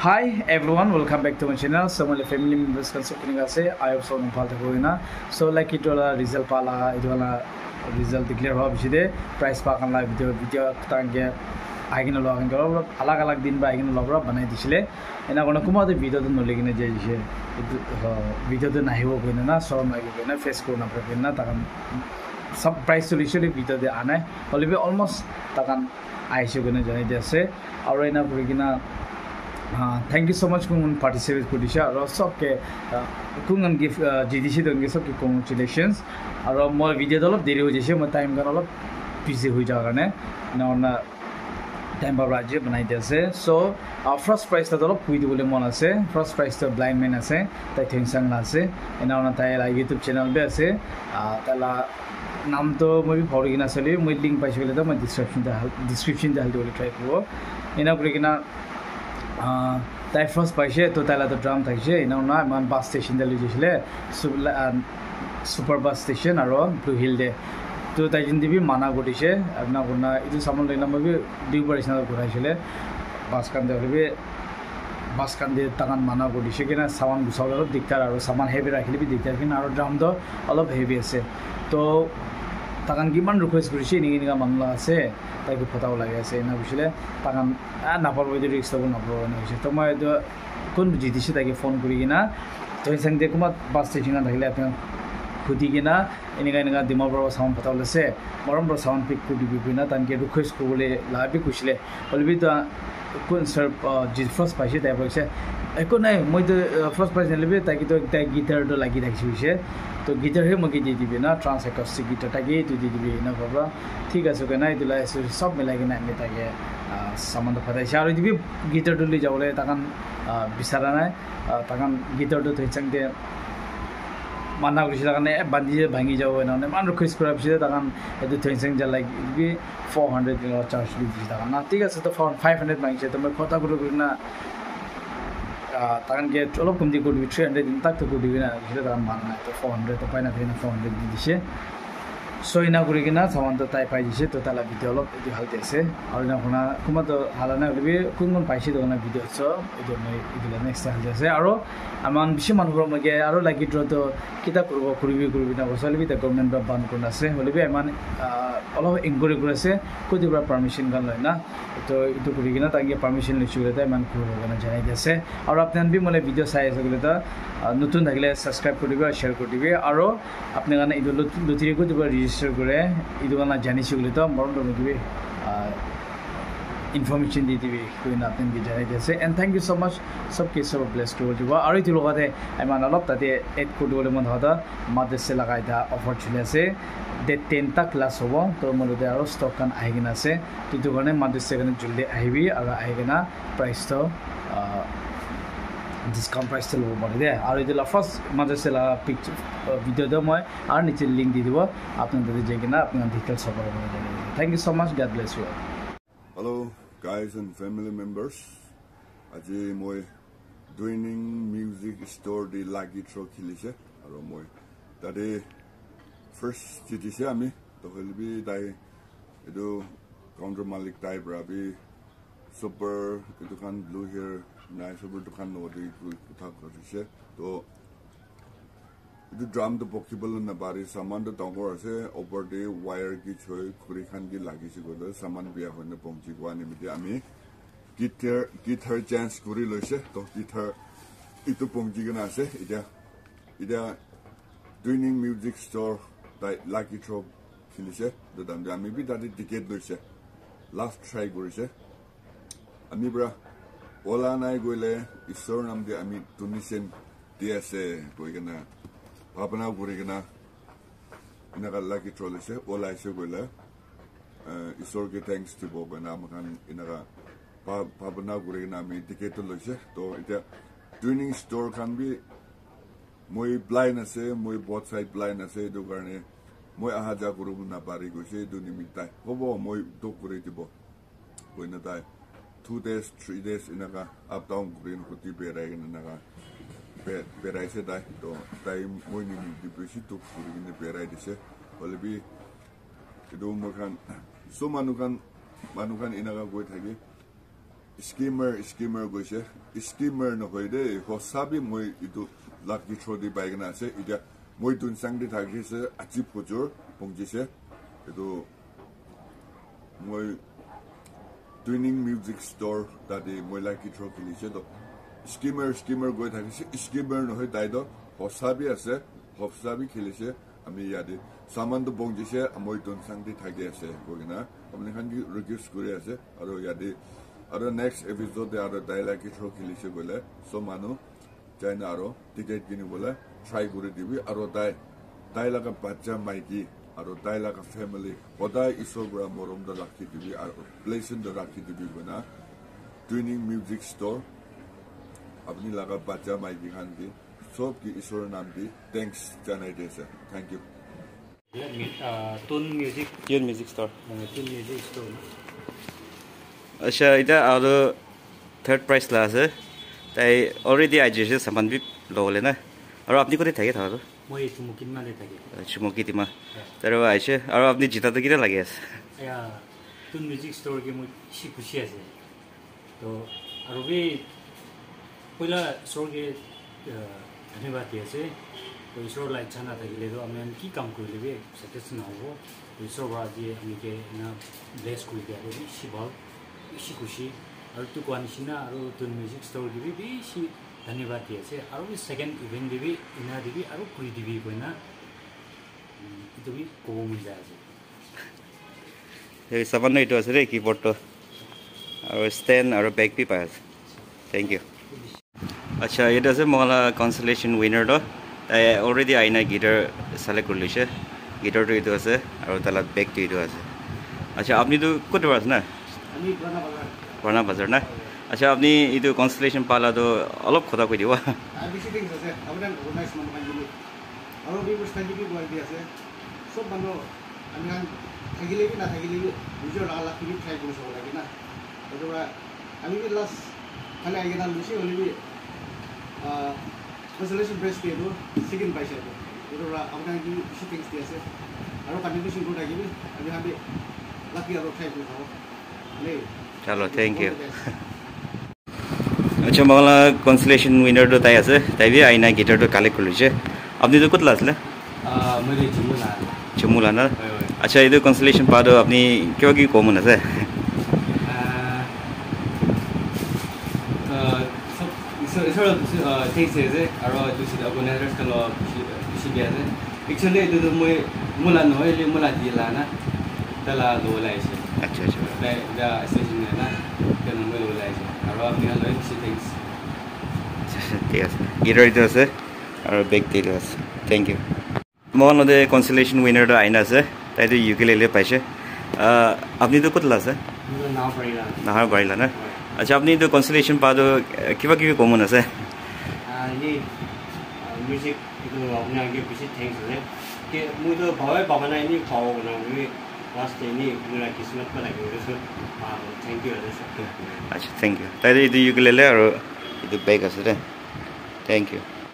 Hi everyone, welcome back to my channel. So my family members can support us. I also know part of it. So like it wala result pala, it wala result declare ho bishide price pa kan la video tange agin lo agin garo alag din ba agin lo banai disile ena kono kuma de video no legine je je video de nahi ho koina na so mai koina face ko na prena takan sub price solution video de ana holibe almost takan aise koina janai dese aru ena kurigina thank you so much kung participate kudisha aro sobke kung give GDC donge sobke congratulations aro mo video dolop deri ho jese mo time gan olop busy hoi ja karone na time ba rajye banai dese so first prize ta dolop pui dibole mon ase first prize to blind man ase tai thengsang la ase ena ona tai la YouTube channel be ase tala नाम तो मैं भी follow किना चले मैं link price गले तो मैं डिस्क्रिप्शन डाल दे ट्राई करो इना कुरिकिना ताई फर्स्ट पाइसे तो ताला तो ड्राम थाइसे इना ना मान बस स्टेशन दे लिजिले सुपर बस स्टेशन आरो ब्लू हिल दे तो ताई जिंदी भी माना गोटिसे अपना गुना इदु सामान लेना मैं भी दुइबार इसना गुराइसले बस कान दे बस कान दे तागान माना गोटिसे किना सामान गुसावलो दिक्कत आरो सामान हेवी राखिले भी दिक्कत किना आरो ड्राम दो अलग हेवी আছে तो तागान किमान रिक्वेस्ट কৰিছে নিগিনিগা মামলা আছে তাইকে ফটাও লাগে আছে না বুঝলে তাগান নাপার বইতে রিস্ক তো নাপার না হইছে তো মই কোন বুঝি দিছি তাকে ফোন করি কিনা তো সঙ্গে কুমা বাস স্টেশন থাকিলে আপনি খুদি কিনা এনিগা ডিমাপুর সাউন্ড ফটাও লেছে মরম বড় সাউন্ড পিক করি বিনা তাকে রিকোয়েস্ট করলে লাভি কুছলে বলবি তো কোন স্যার জি ফার্স্ট পাইছে তাই বলছে একো নাই মই তো ফার্স্ট পাইছে নেবে তাকে তো একটা গিটার তো লাগি রাখছি হইছে तो गिटार हे मगे दे दिबे ना ट्रांस एकॉस्टिक गिटार तागे तो दे दिबे ना बाबा ठीक আছে के নাই दिला सब मिलाई के नाम तागे सामान फटाइ छ आरो दिबे गिटार तो ले जावले ताकान बिसारा নাই ताकान गिटार तो थैचंग दे माना गुछि ताकान बांधि भांगी जाव ना मान रिक्वेस्ट करा बिसे ताकान एदु थैचंग जा लाइक बि 400 चार्ज दिबि ताकान ना ठीक আছে तो 500 मांगছে तो मैं खता गुरु ना ताकन के चलो कुमदी को 300 दिन तक तो को दिबिना बिसे ताकन मानना तो 400 तो पाइना फेना 400 दिदिसे सो इना गुरिगिना सामान तो ताइ पाइ दिसे तो ताला भिडियो लप इदि हालते আছে আৰু না কোনা কুমা তো হালানা লবি কোন পাইছে তো না ভিডিও ছ ইদো মই ইদলা নেক্সট হালতে আছে আৰু আমান বেশি মানুহ মগে আৰু লাগি দ্ৰ তো কিতা কৰিবি না বছলবি তা গভৰ্নমেন্ট বা বান কোন আছে হলিবি আমান অলপ ইনকুয়াৰি কৰিছে কদিবা পাৰমিশন গান লয় না তো ইটো কৰিগিনা তাকে পাৰমিশন লিছিলে তাই মান কৰিব গনা জানাই দিছে আৰু আপোনান বি মলে ভিডিও চাই আছে গলে তা নতুন থাকিলে সাবস্ক্রাইব কৰিবি আৰু শেয়াৰ কৰিবি আৰু আপনি গানা ইদো লুতিৰি কো দিবা ৰেজিস্টাৰ করে ইদো গানা জানিছি গলে তা মরণ দিবি information di dibi koin apni bi janai dese and thank you so much सबके सब ब्लेस को दिबा আৰু ইতি লগতে আইমান অলপ তাতে এড কৰি বলে মন হতা মাদেছে লাগাই দা অফার চলে আছে ডে 10 টা ক্লাস হ'ব তো মলতে আৰু স্টক কান আইগিনা আছে তিটো কাৰণে মাদেছে কাৰণে জলদি আহিবি আৰু আইগিনা প্ৰাইস তো ডিসকাউন্ট প্ৰাইস তো লব বলে দে আৰু ইদিলা ফাৰ্স্ট মাদেছে লা পিকচাৰ ভিডিও দ মই আৰু নিচে লিংক দি দিব আপোনাদেৰ যেকিনা আপোনাৰ ডিটেইলস হ'ব thank you so much God bless you Hello guys and family members. Aji moi Dwining Music Store di lagi tro khilise aro moi tade first city se ami to helbi dai edu counter malik dai brabi super edu kan blue here nai super dukan no di kutha korise to edu drum to possible na bari saman to tongor ase over the wire ki choi khuri khan ki lagi se gole saman bia hoine pongchi ko ani mi ami guitar chance kuri loise to guitar itu pongji gana ase ida Dwining Music Store dai lucky trop kilise do dam ami bi dadi ticket loise last try gorise ami bra ola nai goile isor nam de ami tunisen dsA goigana Papana Gurigana Inaga Lucky Trollese, all I say will Isorge thanks to Bob and Amakan Inaga Papana Gurigana me ticket to Lose, though it Dwining Store can be Muy blind as a muy both side blind as a do garne Muy Ahaja Guruna Barigo, do Nimita, Hobo, muy dokuritibo. When I die 2 days, 3 days Inaga up down green Huti Beragan Inaga. Berai se dai to dai moi ni depresi to kuri ni berai dise olebi edo manukan inaga goi thagi স্কিমাৰ গৈছে স্কিমাৰ নহয় দেই সঁচাবি মই এইটো লাকি throw দি পাই কিনে আছে এতিয়া মই তুনচাং দি থাকিছে আজি ফজৰ পঞ্জিছে এইটো মই টুইনিং মিউজিক ষ্ট'ৰ তাতে মই লাকি থ্ৰ খেলিছে তো স্কিমাৰ গৈ থাকিছে স্কিমাৰ নহয় তাইতো সঁচাবি আছে সঁচাবি খেলিছে আমি ইয়াতে সামানটো পঞ্জিছে মই তুনচাং দি থাকি আছে কৈ কিনে আপুনি খান ৰিকুৱেষ্ট কৰি আছে আৰু ইয়াতে আৰু নেক্সট এপিসোডে আৰু লাকি থ্ৰ খেলিছে বোলে সব মানুহ যায় না আৰু টিকেট কিনিবলৈ ট্ৰাই কৰি দিবি আৰু তাই লগা বাচ্চা মাইকী আৰু তাই লগা ফেমিলি সদায় ঈশ্বৰৰ পৰা মৰমটো ৰাখি দিবি আৰু প্লেচেণ্টটো ৰাখি দিবি না টুইনিং মিউজিক ষ্ট'ৰ আপুনি লগা বাচ্চা মাইকী খান দি সব কি ঈশ্বৰৰ নাম দি থেংকছ জনাই দিছে thank you Tune Music Store. Tune Music Store. अच्छा इधर और थर्ड प्राइस ला से ताई ऑलरेडी आज जैसे सामान भी लो लेना और आपने को दे था क्या था तो मैं चुमुकिन में दे था क्या चुमुकी थी माँ तेरे वो ऐसे और आपने जीता तो कितना लगे ऐसे या Tune Music Store के मुझे खुशी है तो और भी पहला स्टोर के धन्यवाद दिया से तो इसरो लाइक जाना था कि ले दो हमें की काम कर ले भी सक्सेस ना हो तो इसरो बात ये हमें के ना ब्लेस कर दिया तो इसी बात इसी खुशी और तो कौन-सी ना और तो म्यूजिक स्टोर की भी इसी धन्यवाद दिया से और भी सेकंड इवेंट भी इन्हें भी और पूरी भी कोई ना itu भी को मिल जाए ये सामान नहीं तो ऐसे कीबोर्ड तो और स्टैंड और बैग भी पास थैंक यू अच्छा ये तो से मोला कंसोलेशन विनर तो already आइना गिटार सेलेक्ट कर लीजिए गिटार तो इधर से और तला बैग तो इधर से अच्छा आपने तो कुछ बात ना पुराना बाजार ना अच्छा आपने इधर कंसोलेशन पाला तो अलग खुदा कोई दिवा सब मानो आमियान থাকিলে কি না থাকিলে নিজৰ লাখ কি ট্ৰাই কৰি চাব লাগে না এটোৰা আমি কি লাষ্ট খালি আইগেনা লুচি হলিবি কনসোলেশন ব্ৰেস দিও সেকেন্ড পাইছে এটোৰা আপোনাৰ কি শিটিংস দি আছে আৰু কন্ট্ৰিবিউশন কৰি থাকিবি আমি হাবি লাকি আৰু ট্ৰাই কৰি চাব লে चलो थैंक यू अच्छा मला कंसोलेशन विनर तो ताई আছে তাই भी आइना गिटार तो कालेक्ट कर लीजिए আপনি তো কত লাসলে मेरे चमुला ना अच्छा इधर कंसोलेशन पा दो अपनी क्यों की कॉमन है सब इसरो थैंक्स है और दूसरी ऑर्गेनाइजर्स का लो खुशी भी है एक्चुअली इधर मुला नो है मुला दिला ना तला लो लाइए अच्छा अच्छा दा स्टेशन है ना तो मुला लो लाइए और अपनी लो खुशी थैंक्स ठीक है गिटार इधर से और बैग इधर से thank you Mohan the consolation winner तो आइना से ताई तो यूकेलेले पाइसे আপনি তো কত লাসে নাহার বাড়িলা না আচ্ছা আপনি তো কনসোলেশন পা তো কিবা কিবি কমন আছে ये म्यूजिक itu अपने आगे पीछे थैंक्स है कि मुझे तो भाव बाबा ना ini भाव ना मुझे लास्ट ini मेरा किस्मत में लगे तो थैंक यू अच्छा थैंक यू ताई तो यूकेलेले और ಇದು बैग আছে থ্যাংক ইউ